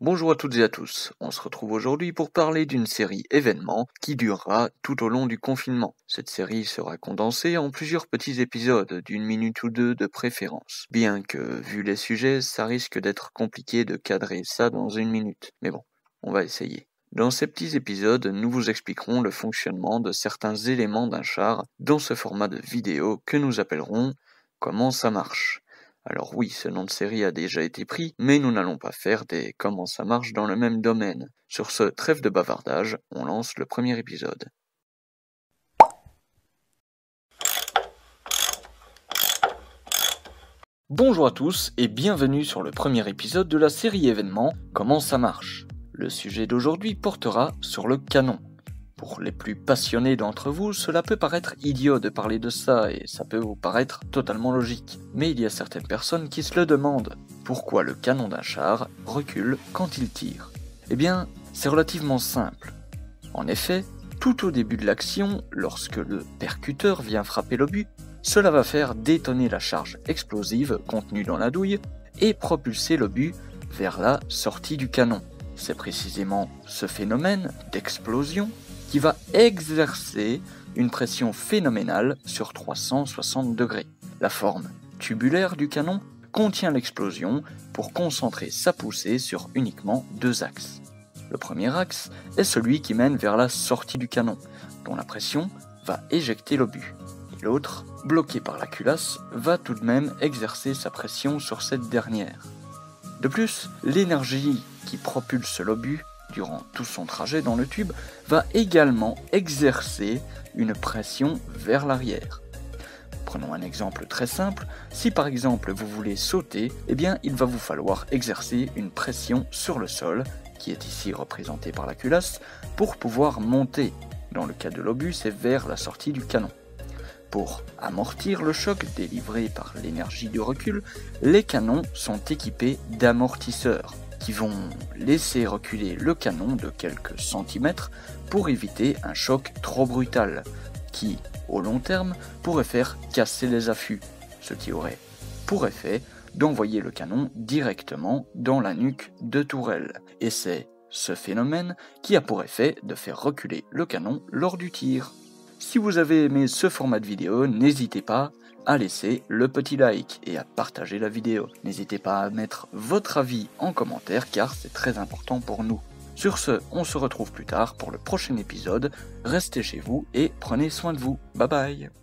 Bonjour à toutes et à tous, on se retrouve aujourd'hui pour parler d'une série événement qui durera tout au long du confinement. Cette série sera condensée en plusieurs petits épisodes d'une minute ou deux de préférence. Bien que, vu les sujets, ça risque d'être compliqué de cadrer ça dans une minute. Mais bon, on va essayer. Dans ces petits épisodes, nous vous expliquerons le fonctionnement de certains éléments d'un char dans ce format de vidéo que nous appellerons « Comment ça marche ». Alors oui, ce nom de série a déjà été pris, mais nous n'allons pas faire des comment ça marche dans le même domaine. Sur ce, trêve de bavardage, on lance le premier épisode. Bonjour à tous et bienvenue sur le premier épisode de la série événement Comment ça marche. Le sujet d'aujourd'hui portera sur le canon. Pour les plus passionnés d'entre vous, cela peut paraître idiot de parler de ça et ça peut vous paraître totalement logique. Mais il y a certaines personnes qui se le demandent. Pourquoi le canon d'un char recule quand il tire ? Eh bien, c'est relativement simple. En effet, tout au début de l'action, lorsque le percuteur vient frapper l'obus, cela va faire détonner la charge explosive contenue dans la douille et propulser l'obus vers la sortie du canon. C'est précisément ce phénomène d'explosion qui va exercer une pression phénoménale sur 360 degrés. La forme tubulaire du canon contient l'explosion pour concentrer sa poussée sur uniquement deux axes. Le premier axe est celui qui mène vers la sortie du canon, dont la pression va éjecter l'obus. Et l'autre, bloqué par la culasse, va tout de même exercer sa pression sur cette dernière. De plus, l'énergie qui propulse l'obus durant tout son trajet dans le tube, va également exercer une pression vers l'arrière. Prenons un exemple très simple, si par exemple vous voulez sauter, eh bien il va vous falloir exercer une pression sur le sol, qui est ici représentée par la culasse, pour pouvoir monter. Dans le cas de l'obus, c'est vers la sortie du canon. Pour amortir le choc délivré par l'énergie du recul, les canons sont équipés d'amortisseurs, qui vont laisser reculer le canon de quelques centimètres pour éviter un choc trop brutal, qui, au long terme, pourrait faire casser les affûts, ce qui aurait pour effet d'envoyer le canon directement dans la nuque de tourelle. Et c'est ce phénomène qui a pour effet de faire reculer le canon lors du tir. Si vous avez aimé ce format de vidéo, n'hésitez pas à laisser le petit like et à partager la vidéo. N'hésitez pas à mettre votre avis en commentaire car c'est très important pour nous. Sur ce, on se retrouve plus tard pour le prochain épisode. Restez chez vous et prenez soin de vous. Bye bye.